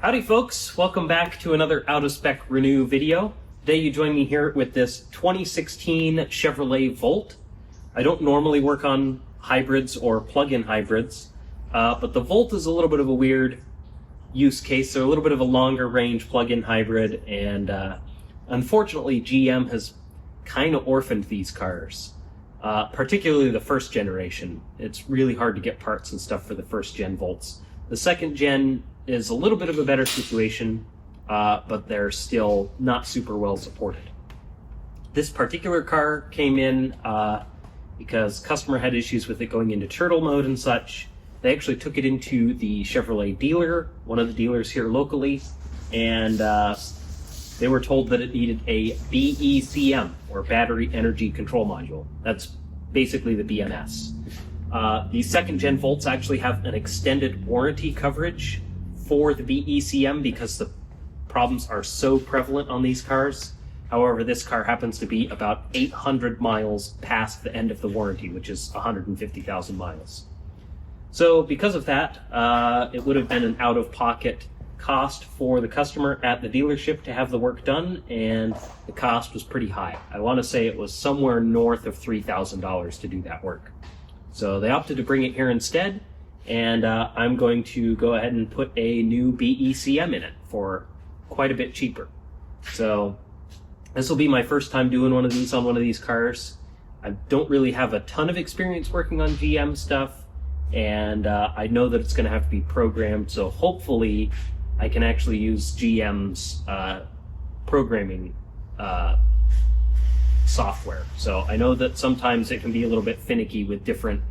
Howdy folks, welcome back to another Out of Spec Renew video. Today you join me here with this 2016 Chevrolet Volt. I don't normally work on hybrids or plug-in hybrids, but the Volt is a little bit of a weird use case. So a little bit of a longer range plug-in hybrid, and unfortunately GM has kind of orphaned these cars, particularly the first generation. It's really hard to get parts and stuff for the first gen Volts. The second gen is a little bit of a better situation, but they're still not super well supported. This particular car came in because customer had issues with it going into turtle mode and such. They actually took it into the Chevrolet dealer, one of the dealers here locally, and they were told that it needed a BECM, or Battery Energy Control Module. That's basically the BMS. The second gen Volts actually have an extended warranty coverage for the BECM because the problems are so prevalent on these cars. However, this car happens to be about 800 miles past the end of the warranty, which is 150,000 miles. So because of that, it would have been an out-of-pocket cost for the customer at the dealership to have the work done, and the cost was pretty high. I want to say it was somewhere north of $3,000 to do that work. So they opted to bring it here instead, and I'm going to go ahead and put a new BECM in it for quite a bit cheaper. So this will be my first time doing one of these on one of these cars. I don't really have a ton of experience working on GM stuff, and I know that it's going to have to be programmed, so hopefully I can actually use GM's programming software. So I know that sometimes it can be a little bit finicky with different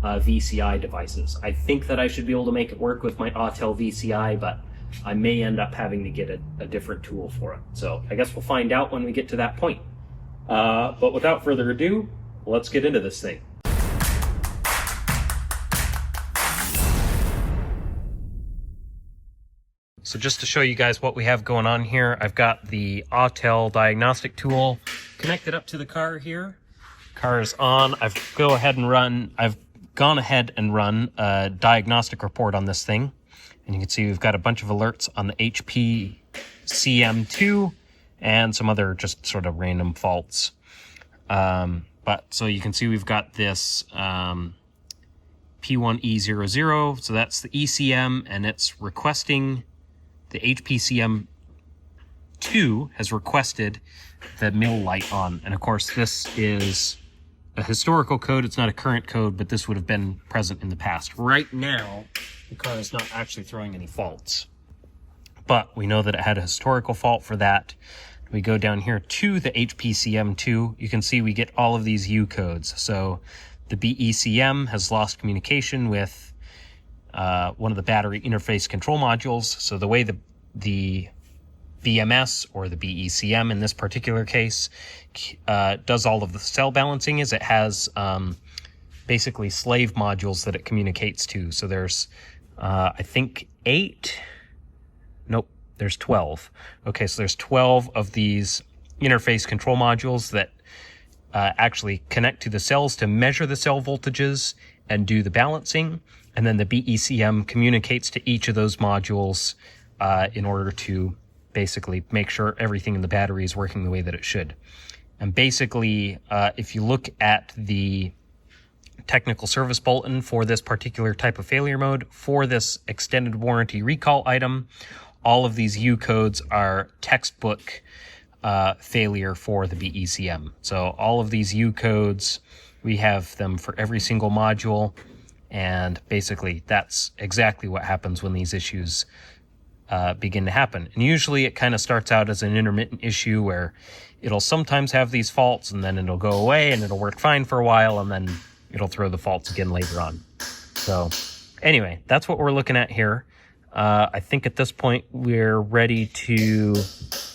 VCI devices. I think that I should be able to make it work with my Autel VCI, but I may end up having to get a different tool for it. So I guess we'll find out when we get to that point. But without further ado, let's get into this thing. So just to show you guys what we have going on here, I've got the Autel diagnostic tool connected up to the car here. Car is on. I've gone ahead and run a diagnostic report on this thing. And you can see we've got a bunch of alerts on the HPCM2 and some other just sort of random faults. But so you can see we've got this P1E00. So that's the ECM, and it's requesting the HPCM2 has requested the mill light on. And of course, this is a historical code. It's not a current code, but this would have been present in the past. Right now, the car is not actually throwing any faults, but we know that it had a historical fault for that. We go down here to the HPCM2. You can see we get all of these U codes. So the BECM has lost communication with one of the battery interface control modules. So the way the BMS, or the BECM in this particular case, does all of the cell balancing is it has basically slave modules that it communicates to. So there's I think 8. Nope, there's 12. Okay, so there's 12 of these interface control modules that actually connect to the cells to measure the cell voltages and do the balancing. And then the BECM communicates to each of those modules in order to basically make sure everything in the battery is working the way that it should. And basically, if you look at the technical service bulletin for this particular type of failure mode, for this extended warranty recall item, all of these U codes are textbook failure for the BECM. So all of these U codes, we have them for every single module. And basically, that's exactly what happens when these issues begin to happen. And usually it kind of starts out as an intermittent issue where it'll sometimes have these faults, and then it'll go away and it'll work fine for a while, and then it'll throw the faults again later on. So anyway, that's what we're looking at here. I think at this point we're ready to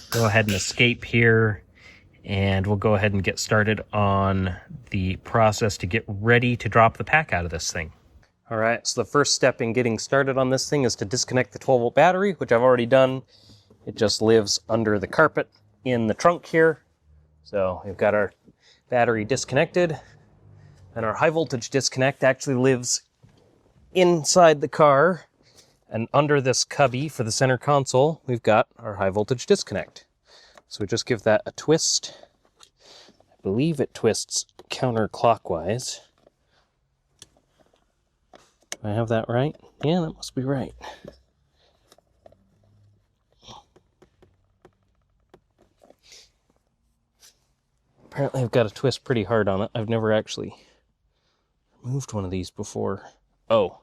go ahead and escape here, and we'll go ahead and get started on the process to get ready to drop the pack out of this thing. All right, so the first step in getting started on this thing is to disconnect the 12-volt battery, which I've already done. It just lives under the carpet in the trunk here. So we've got our battery disconnected, and our high voltage disconnect actually lives inside the car. And under this cubby for the center console, we've got our high voltage disconnect. So we just give that a twist. I believe it twists counterclockwise. Do I have that right? Yeah, that must be right. Apparently I've got to twist pretty hard on it. I've never actually moved one of these before. Oh,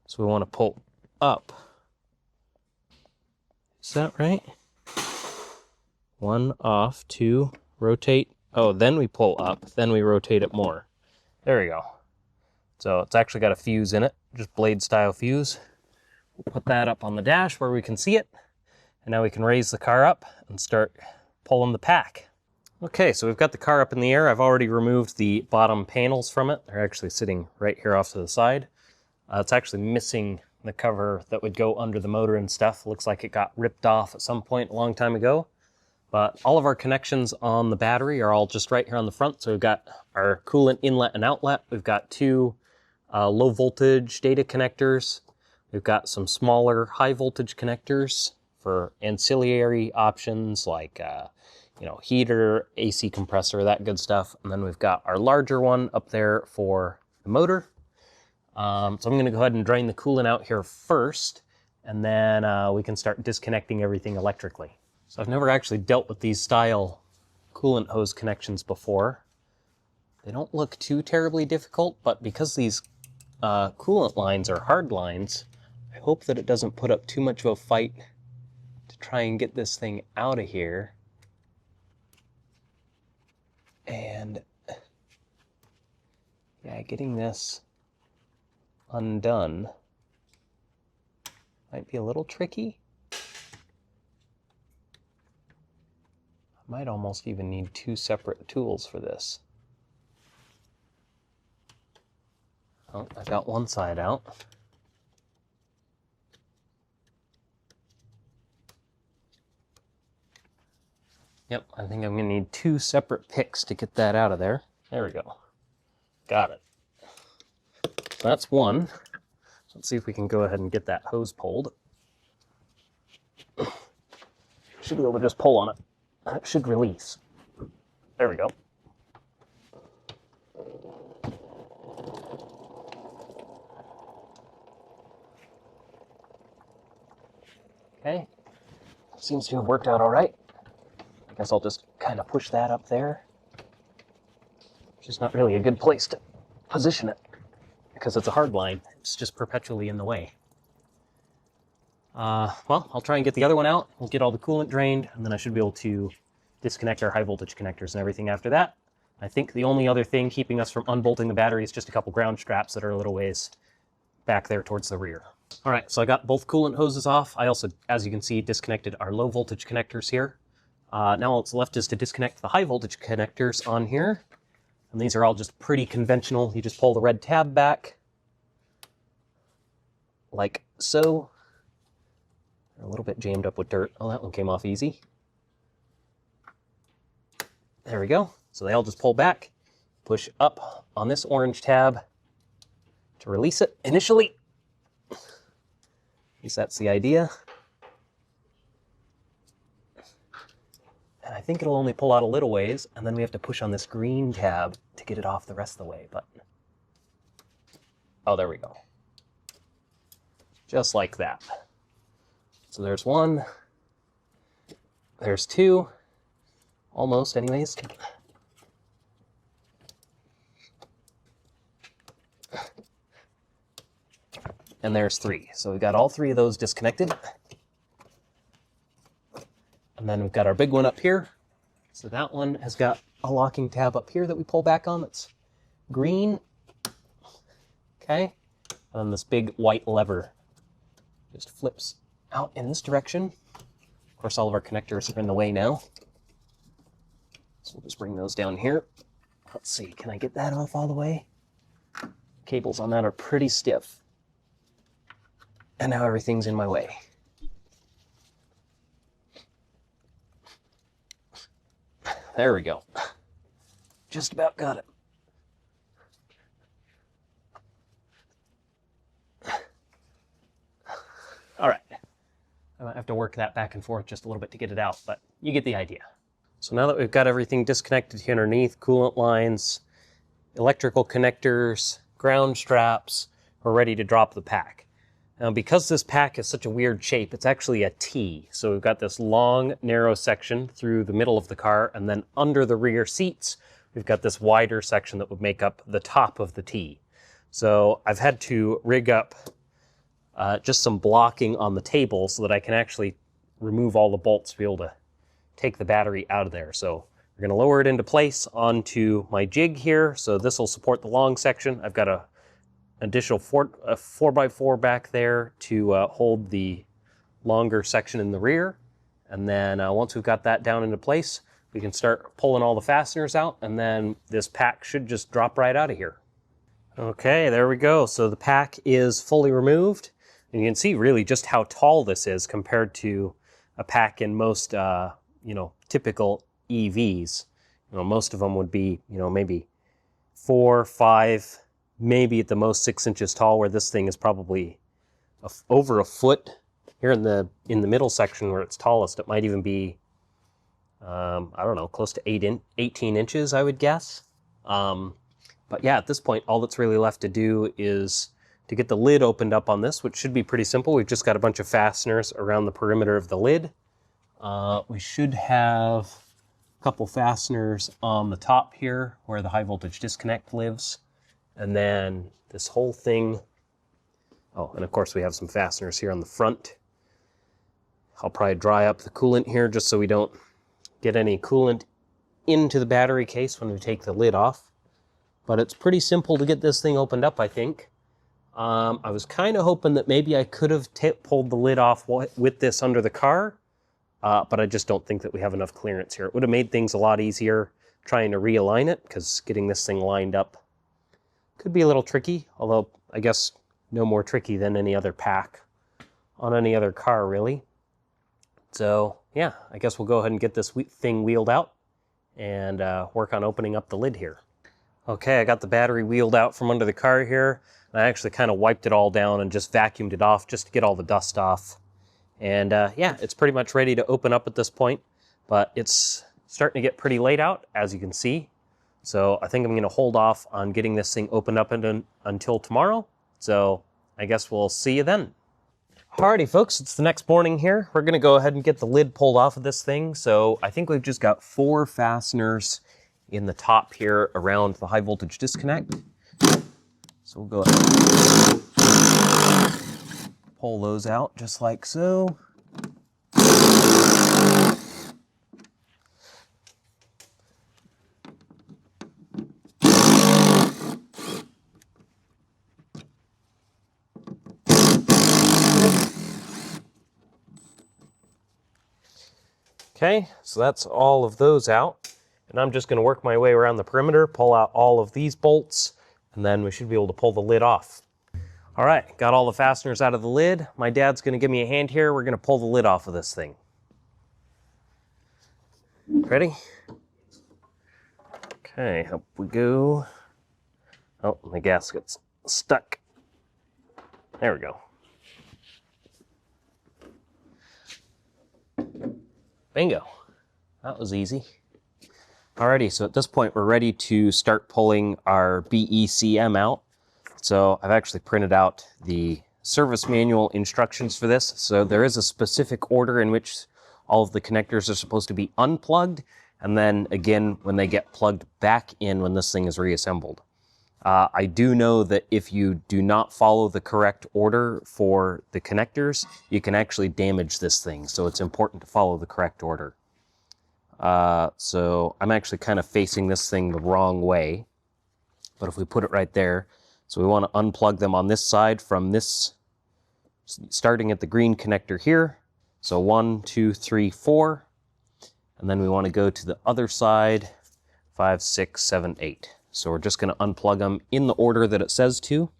so we want to pull up. Is that right? 1 off, 2, rotate. Oh, then we pull up, then we rotate it more. There we go. So it's actually got a fuse in it, just blade style fuse. We'll put that up on the dash where we can see it. And now we can raise the car up and start pulling the pack. Okay, so we've got the car up in the air. I've already removed the bottom panels from it. They're actually sitting right here off to the side. It's actually missing the cover that would go under the motor and stuff. Looks like it got ripped off at some point a long time ago. But all of our connections on the battery are all just right here on the front. So we've got our coolant inlet and outlet. We've got 2 low voltage data connectors. We've got some smaller high voltage connectors for ancillary options like heater, AC compressor, that good stuff. And then we've got our larger one up there for the motor. So I'm going to go ahead and drain the coolant out here first, and then we can start disconnecting everything electrically. So I've never actually dealt with these style coolant hose connections before. They don't look too terribly difficult, but because these coolant lines are hard lines, I hope that it doesn't put up too much of a fight to try and get this thing out of here. And yeah, getting this undone might be a little tricky. I might almost even need 2 separate tools for this. Oh, I got one side out. Yep, I think I'm going to need 2 separate picks to get that out of there. There we go. Got it. So that's one. So let's see if we can go ahead and get that hose pulled. Should be able to just pull on it. It should release. There we go. Okay. Seems to have worked out all right. I guess I'll just kind of push that up there. Which is not really a good place to position it because it's a hard line. It's just perpetually in the way. Well, I'll try and get the other one out. We'll get all the coolant drained, and then I should be able to disconnect our high voltage connectors and everything after that. I think the only other thing keeping us from unbolting the battery is just a couple ground straps that are a little ways back there towards the rear. All right, so I got both coolant hoses off. I also, as you can see, disconnected our low voltage connectors here. Now what's left is to disconnect the high voltage connectors on here. And these are all just pretty conventional. You just pull the red tab back, like so. They're a little bit jammed up with dirt. Oh, that one came off easy. There we go. So they all just pull back, push up on this orange tab to release it initially. At least that's the idea. And I think it'll only pull out a little ways, and then we have to push on this green tab to get it off the rest of the way. But oh, there we go. Just like that. So there's 1. There's 2. Almost, anyways. And there's 3. So we've got all 3 of those disconnected. And then we've got our big one up here. So that one has got a locking tab up here that we pull back on that's green. Okay. And then this big white lever just flips out in this direction. Of course, all of our connectors are in the way now. So we'll just bring those down here. Let's see, can I get that off all the way? Cables on that are pretty stiff. And now everything's in my way. There we go. Just about got it. have to work that back and forth just a little bit to get it out, but you get the idea. So now that we've got everything disconnected here underneath, coolant lines, electrical connectors, ground straps, we're ready to drop the pack. Now, because this pack is such a weird shape, it's actually a T. So we've got this long, narrow section through the middle of the car, and then under the rear seats, we've got this wider section that would make up the top of the T. So I've had to rig up just some blocking on the table so that I can actually remove all the bolts to be able to take the battery out of there. So we're going to lower it into place onto my jig here. So this will support the long section. I've got an additional 4x4 back there to hold the longer section in the rear. And then once we've got that down into place, we can start pulling all the fasteners out, and then this pack should just drop right out of here. Okay, there we go. So the pack is fully removed. And you can see really just how tall this is compared to a pack in most typical EVs. Most of them would be, maybe 4, 5, maybe at the most 6 inches tall, where this thing is probably over a foot. Here in the middle section where it's tallest, it might even be, close to 18 inches, I would guess. But yeah, at this point, all that's really left to do is to get the lid opened up on this, which should be pretty simple. We've just got a bunch of fasteners around the perimeter of the lid. We should have a couple fasteners on the top here where the high voltage disconnect lives. And then this whole thing. Oh, and of course we have some fasteners here on the front. I'll probably dry up the coolant here just so we don't get any coolant into the battery case when we take the lid off. But it's pretty simple to get this thing opened up, I think. I was kind of hoping that maybe I could have pulled the lid off with this under the car, but I just don't think that we have enough clearance here. It would have made things a lot easier trying to realign it, because getting this thing lined up could be a little tricky, although I guess no more tricky than any other pack on any other car, really. So yeah, I guess we'll go ahead and get this thing wheeled out and work on opening up the lid here. Okay, I got the battery wheeled out from under the car here. And I actually kind of wiped it all down and just vacuumed it off just to get all the dust off. And yeah, it's pretty much ready to open up at this point, but it's starting to get pretty late out, as you can see. So I think I'm going to hold off on getting this thing opened up until tomorrow. So I guess we'll see you then. Alrighty, folks, it's the next morning here. We're going to go ahead and get the lid pulled off of this thing. So I think we've just got 4 fasteners in the top here around the high voltage disconnect. So we'll go ahead and pull those out just like so. Okay, so that's all of those out. And I'm just going to work my way around the perimeter, pull out all of these bolts, and then we should be able to pull the lid off. All right, got all the fasteners out of the lid. My dad's going to give me a hand here. We're going to pull the lid off of this thing. Ready? Okay, up we go. Oh, the gasket's stuck. There we go. Bingo. That was easy. Alrighty, so at this point we're ready to start pulling our BECM out. So I've actually printed out the service manual instructions for this. So there is a specific order in which all of the connectors are supposed to be unplugged, and then again when they get plugged back in when this thing is reassembled. I do know that if you do not follow the correct order for the connectors, you can actually damage this thing. So it's important to follow the correct order. So I'm actually kind of facing this thing the wrong way, but if we put it right there, so we want to unplug them on this side from this, starting at the green connector here. So 1, 2, 3, 4, and then we want to go to the other side, 5, 6, 7, 8. So we're just going to unplug them in the order that it says to.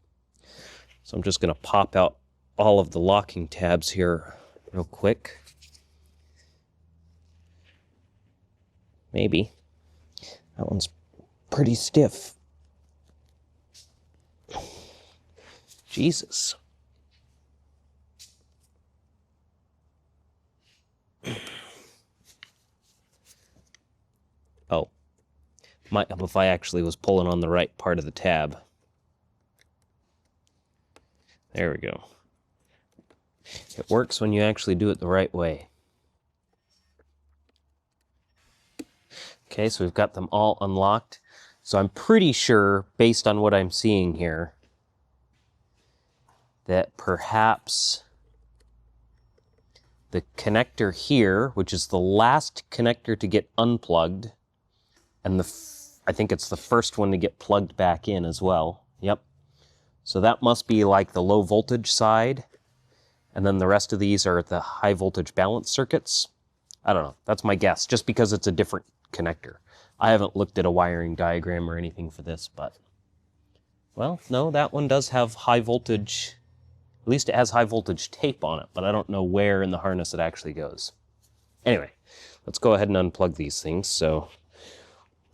So I'm just going to pop out all of the locking tabs here real quick. Maybe. That one's pretty stiff. Jesus. Oh, might help if I actually was pulling on the right part of the tab. There we go. It works when you actually do it the right way. Okay, so we've got them all unlocked. So I'm pretty sure, based on what I'm seeing here, that perhaps the connector here, which is the last connector to get unplugged, and I think it's the first one to get plugged back in as well. Yep. So that must be like the low voltage side, and then the rest of these are the high voltage balance circuits. I don't know. That's my guess, just because it's a different connector. I haven't looked at a wiring diagram or anything for this, but... Well, no, that one does have high voltage... At least it has high voltage tape on it, but I don't know where in the harness it actually goes. Anyway, let's go ahead and unplug these things. So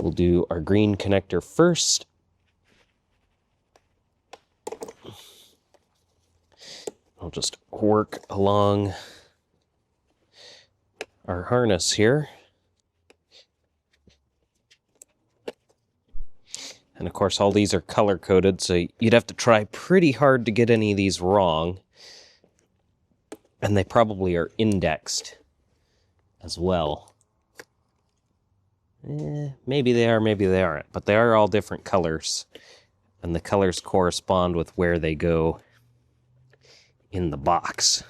we'll do our green connector first. I'll just work along our harness here. And of course, all these are color-coded, so you'd have to try pretty hard to get any of these wrong. And they probably are indexed as well. Maybe they are, maybe they aren't. But they are all different colors. And the colors correspond with where they go in the box.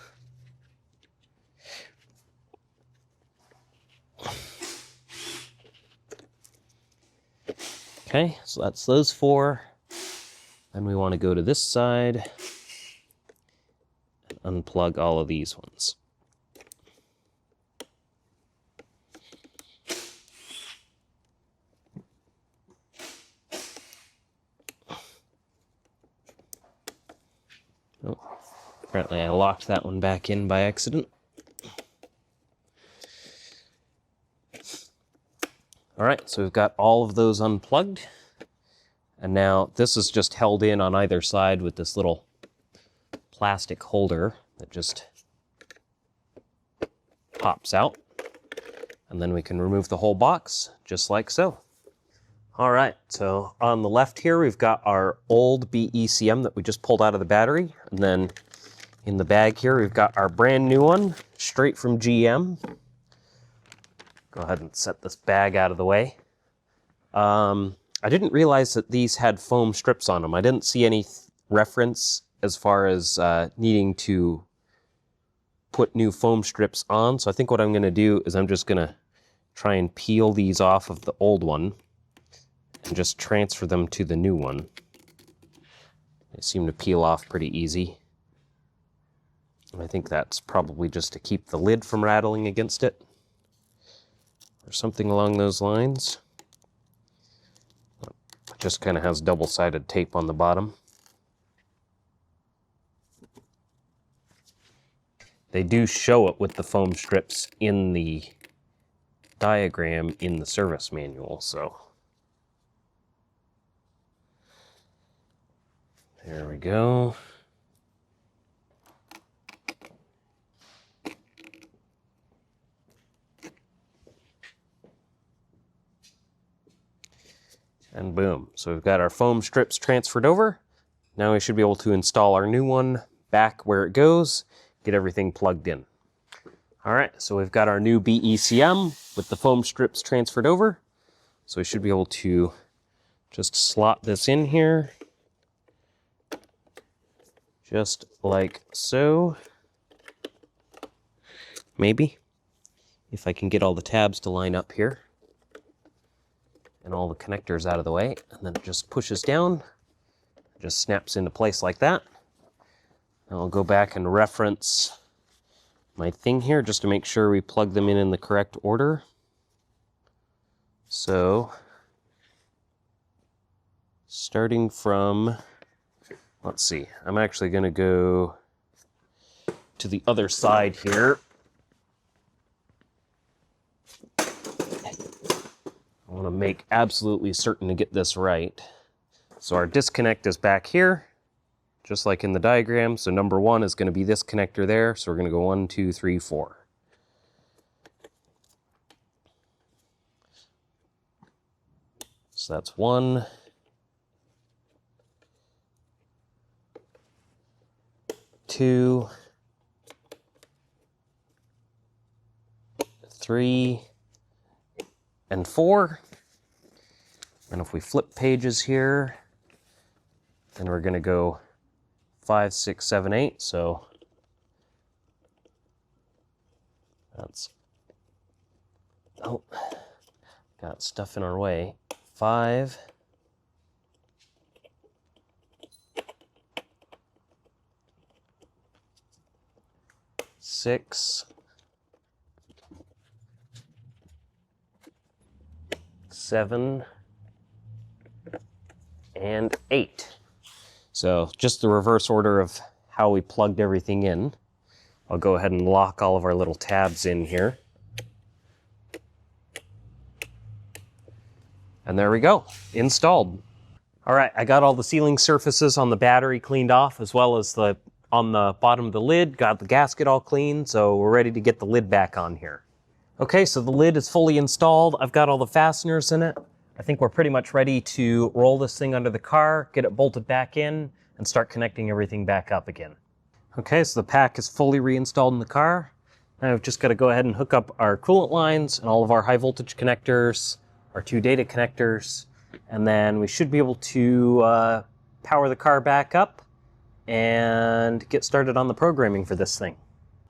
Okay, so that's those four. Then we want to go to this side and unplug all of these ones. Oh, apparently I locked that one back in by accident. All right, so we've got all of those unplugged. And now this is just held in on either side with this little plastic holder that just pops out. And then we can remove the whole box, just like so. All right, so on the left here, we've got our old BECM that we just pulled out of the battery. And then in the bag here, we've got our brand new one, straight from GM. Go ahead and set this bag out of the way. I didn't realize that these had foam strips on them. I didn't see any reference as far as needing to put new foam strips on. So I think what I'm going to do is I'm just going to try and peel these off of the old one and just transfer them to the new one. They seem to peel off pretty easy. And I think that's probably just to keep the lid from rattling against it, or something along those lines. It just kind of has double-sided tape on the bottom. They do show it with the foam strips in the diagram in the service manual, so. There we go. And boom. So we've got our foam strips transferred over. Now we should be able to install our new one back where it goes, get everything plugged in. All right, so we've got our new BECM with the foam strips transferred over. So we should be able to just slot this in here, just like so. Maybe, if I can get all the tabs to line up here and all the connectors out of the way, and then it just pushes down, just snaps into place like that. And I'll go back and reference my thing here just to make sure we plug them in the correct order. So, starting from, let's see, I'm actually going to go to the other side here. I want to make absolutely certain to get this right. So our disconnect is back here, just like in the diagram. So number one is going to be this connector there. So we're going to go 1, 2, 3, 4. So that's 1, 2, 3, and 4. And if we flip pages here, then we're going to go 5, 6, 7, 8. So that's, oh, got stuff in our way. 5, 6, 7, and 8. So just the reverse order of how we plugged everything in. I'll go ahead and lock all of our little tabs in here. And there we go, installed. All right, I got all the sealing surfaces on the battery cleaned off, as well as on the bottom of the lid, got the gasket all clean, so we're ready to get the lid back on here. Okay, so the lid is fully installed. I've got all the fasteners in it. I think we're pretty much ready to roll this thing under the car, get it bolted back in, and start connecting everything back up again. Okay, so the pack is fully reinstalled in the car. Now we've just got to go ahead and hook up our coolant lines and all of our high voltage connectors, our 2 data connectors, and then we should be able to power the car back up and get started on the programming for this thing.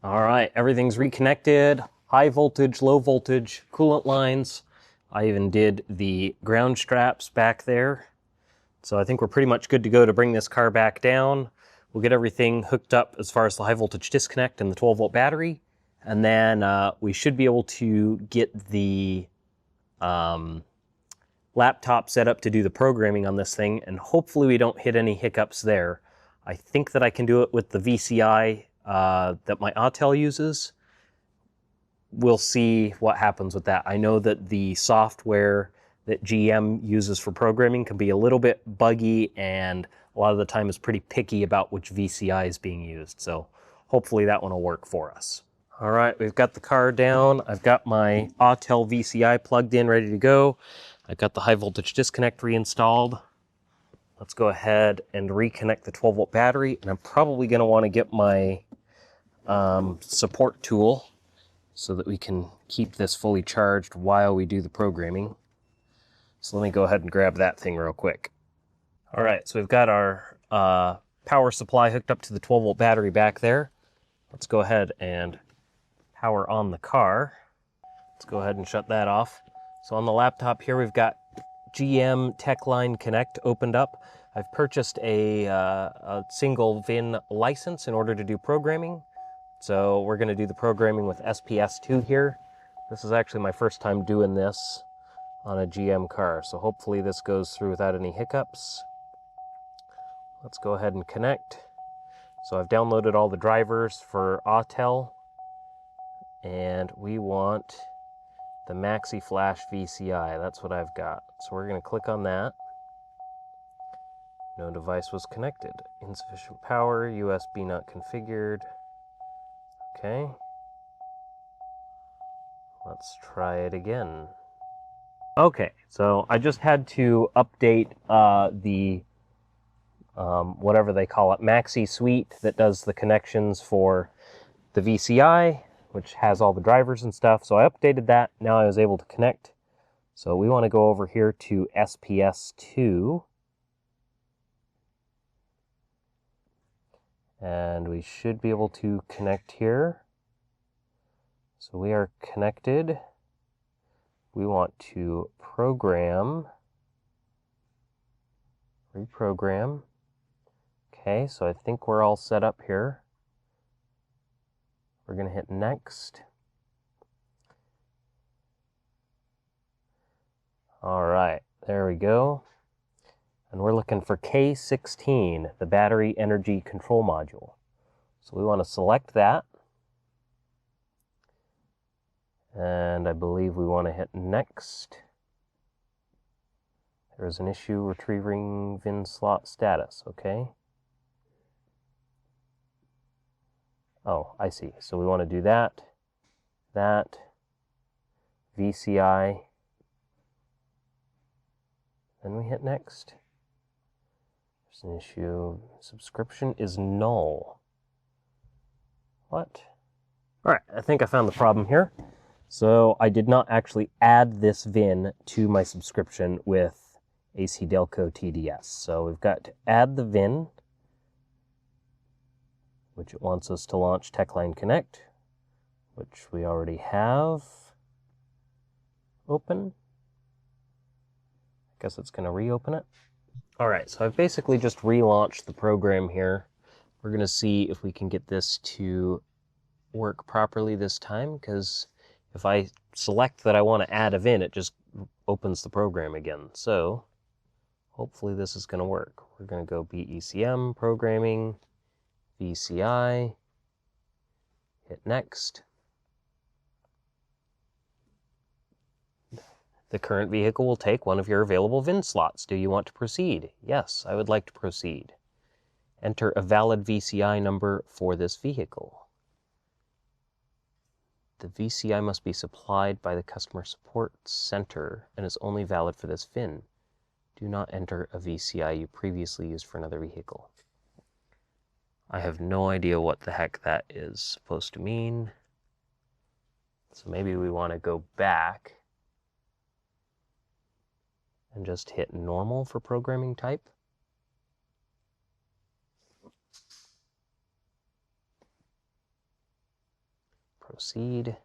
All right, everything's reconnected. High voltage, low voltage, coolant lines. I even did the ground straps back there. So I think we're pretty much good to go to bring this car back down. We'll get everything hooked up as far as the high voltage disconnect and the 12-volt battery. And then we should be able to get the laptop set up to do the programming on this thing. And hopefully we don't hit any hiccups there. I think that I can do it with the VCI that my Autel uses. We'll see what happens with that. I know that the software that GM uses for programming can be a little bit buggy, and a lot of the time is pretty picky about which VCI is being used. So hopefully that one will work for us. All right, we've got the car down. I've got my Autel VCI plugged in, ready to go. I've got the high voltage disconnect reinstalled. Let's go ahead and reconnect the 12-volt battery. And I'm probably going to want to get my support tool so that we can keep this fully charged while we do the programming. So let me go ahead and grab that thing real quick. All right, so we've got our power supply hooked up to the 12-volt battery back there. Let's go ahead and power on the car. Let's go ahead and shut that off. So on the laptop here, we've got GM TechLine Connect opened up. I've purchased a single VIN license in order to do programming. So we're going to do the programming with SPS2 here. This is actually my first time doing this on a GM car, so hopefully this goes through without any hiccups. Let's go ahead and connect. So I've downloaded all the drivers for Autel, and we want the Maxi Flash VCI. That's what I've got. So we're going to click on that. No device was connected. Insufficient power, USB not configured. Okay. Let's try it again. Okay, so I just had to update the whatever they call it, Maxi Suite that does the connections for the VCI, which has all the drivers and stuff. So I updated that. Now I was able to connect. So we want to go over here to SPS2. And we should be able to connect here. So we are connected. We want to program, reprogram. Okay, so I think we're all set up here. We're going to hit next. All right, there we go. And we're looking for K16, the battery energy control module. So we want to select that. And I believe we want to hit next. There's an issue retrieving VIN slot status, okay. Oh, I see. So we want to do that, VCI, Then we hit next. There's an issue. Subscription is null. What? Alright, I think I found the problem here. So I did not actually add this VIN to my subscription with AC Delco TDS. So we've got to add the VIN, which it wants us to launch TechLine Connect, which we already have open. I guess it's going to reopen it. Alright, so I've basically just relaunched the program here. We're going to see if we can get this to work properly this time, because if I select that I want to add a VIN, it just opens the program again. So hopefully this is going to work. We're going to go BECM, Programming, VCI, hit Next. The current vehicle will take one of your available VIN slots. Do you want to proceed? Yes, I would like to proceed. Enter a valid VCI number for this vehicle. The VCI must be supplied by the Customer Support Center and is only valid for this VIN. Do not enter a VCI you previously used for another vehicle. I have no idea what the heck that is supposed to mean. So maybe we want to go back and just hit normal for programming type. Proceed.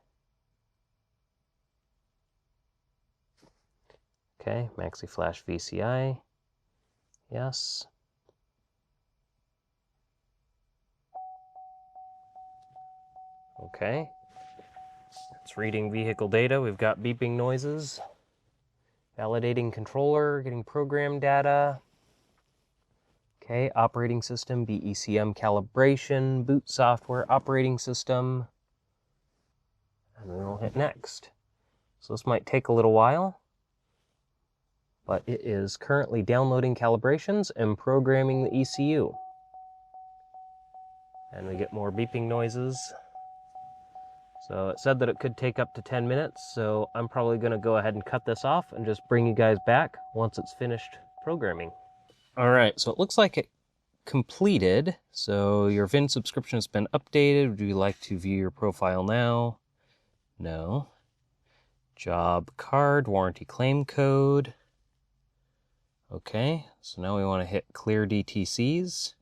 Okay, Maxi Flash VCI. Yes. Okay. It's reading vehicle data. We've got beeping noises. Validating controller, getting program data. Okay, operating system, BECM calibration, boot software, operating system. And then we'll hit next. So this might take a little while, but it is currently downloading calibrations and programming the ECU. And we get more beeping noises. So it said that it could take up to 10 minutes, so I'm probably going to go ahead and cut this off and just bring you guys back once it's finished programming. Alright, so it looks like it completed. So your VIN subscription has been updated. Would you like to view your profile now? No. Job card, warranty claim code. Okay, so now we want to hit clear DTCs.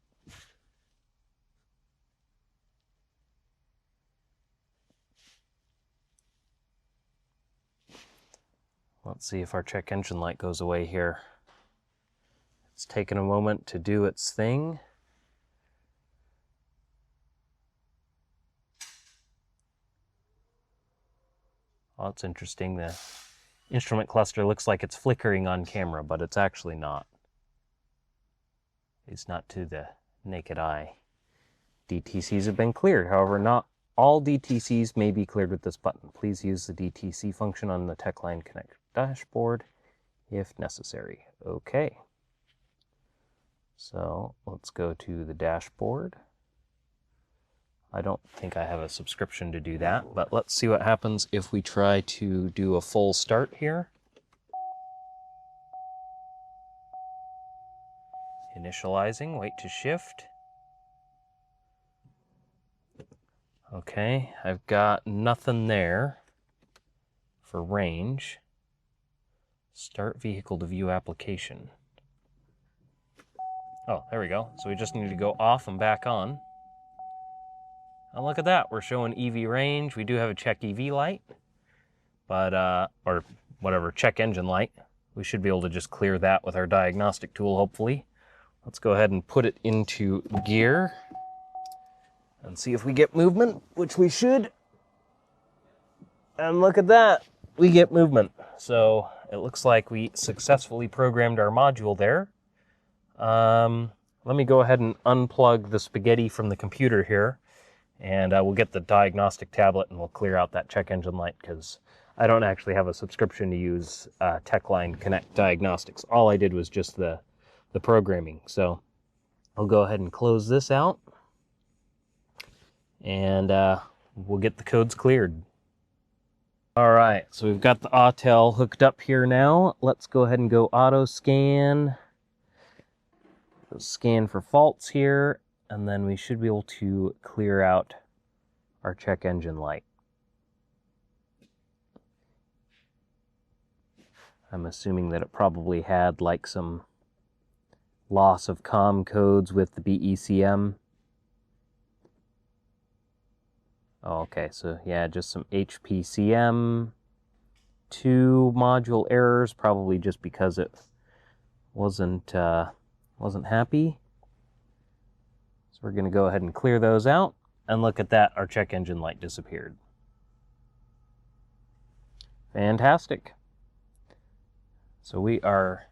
Let's see if our check engine light goes away here. It's taken a moment to do its thing. Oh, that's interesting. The instrument cluster looks like it's flickering on camera, but it's actually not. It's not to the naked eye. DTCs have been cleared. However, not all DTCs may be cleared with this button. Please use the DTC function on the TechLine Connect dashboard if necessary. Okay. So let's go to the dashboard. I don't think I have a subscription to do that, but let's see what happens if we try to do a full start here. Initializing, wait to shift. Okay, I've got nothing there for range. Start vehicle to view application. Oh, there we go. So we just need to go off and back on. And look at that, we're showing EV range. We do have a check EV light, but, or whatever, check engine light. We should be able to just clear that with our diagnostic tool, hopefully. Let's go ahead and put it into gear and see if we get movement, which we should. And look at that, we get movement. So it looks like we successfully programmed our module there. Let me go ahead and unplug the spaghetti from the computer here, and we'll get the diagnostic tablet and we'll clear out that check engine light, because I don't actually have a subscription to use TechLine Connect Diagnostics. All I did was just the programming. So I'll go ahead and close this out, and we'll get the codes cleared. All right, so we've got the Autel hooked up here now. Let's go ahead and go auto scan. Scan for faults here, and then we should be able to clear out our check engine light. I'm assuming that it probably had like some loss of COM codes with the BECM. Oh, okay, so yeah, just some HPCM, 2 module errors, probably just because it wasn't happy. So we're going to go ahead and clear those out, and look at that, our check engine light disappeared. Fantastic. So we are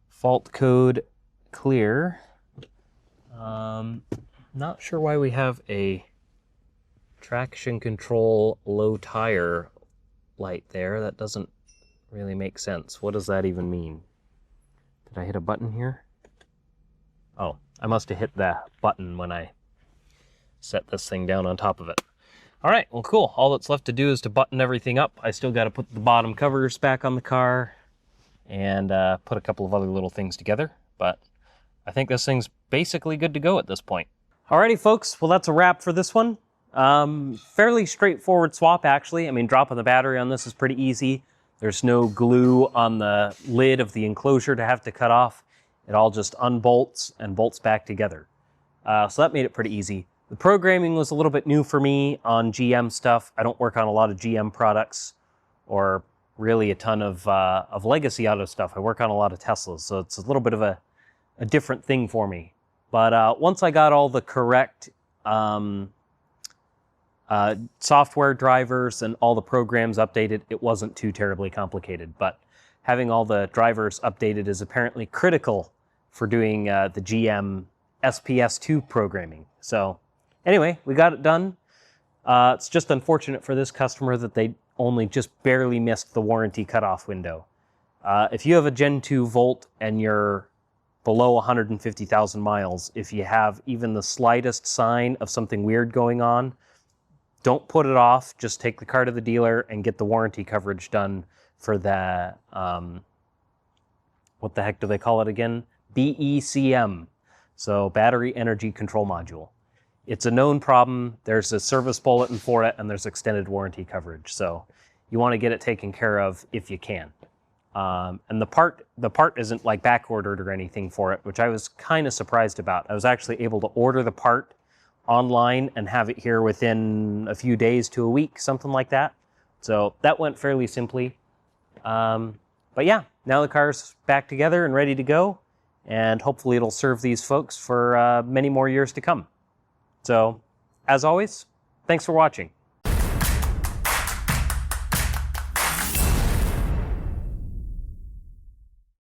fault code clear. Not sure why we have a traction control low tire light there. That doesn't really make sense. What does that even mean? Did I hit a button here? Oh, I must have hit the button when I set this thing down on top of it. All right, well, cool. All that's left to do is to button everything up. I still got to put the bottom covers back on the car and put a couple of other little things together, but I think this thing's basically good to go at this point. Alrighty, folks, well, that's a wrap for this one. Fairly straightforward swap, actually. I mean, dropping the battery on this is pretty easy. There's no glue on the lid of the enclosure to have to cut off. It all just unbolts and bolts back together. So that made it pretty easy. The programming was a little bit new for me on GM stuff. I don't work on a lot of GM products or really a ton of legacy auto stuff. I work on a lot of Teslas, so it's a little bit of a different thing for me. But once I got all the correct software drivers and all the programs updated, it wasn't too terribly complicated. But having all the drivers updated is apparently critical for doing the GM SPS2 programming. So anyway, we got it done. It's just unfortunate for this customer that they only just barely missed the warranty cutoff window. If you have a Gen 2 Volt and you're below 150,000 miles, if you have even the slightest sign of something weird going on, don't put it off. Just take the car to the dealer and get the warranty coverage done for the, what the heck do they call it again? BECM. So Battery Energy Control Module. It's a known problem. There's a service bulletin for it, and there's extended warranty coverage. So you want to get it taken care of if you can. And the part isn't like back ordered or anything for it, which I was kind of surprised about. I was actually able to order the part online and have it here within a few days to a week, something like that. So that went fairly simply. But yeah, now the car's back together and ready to go, and hopefully it'll serve these folks for many more years to come. So, as always, thanks for watching.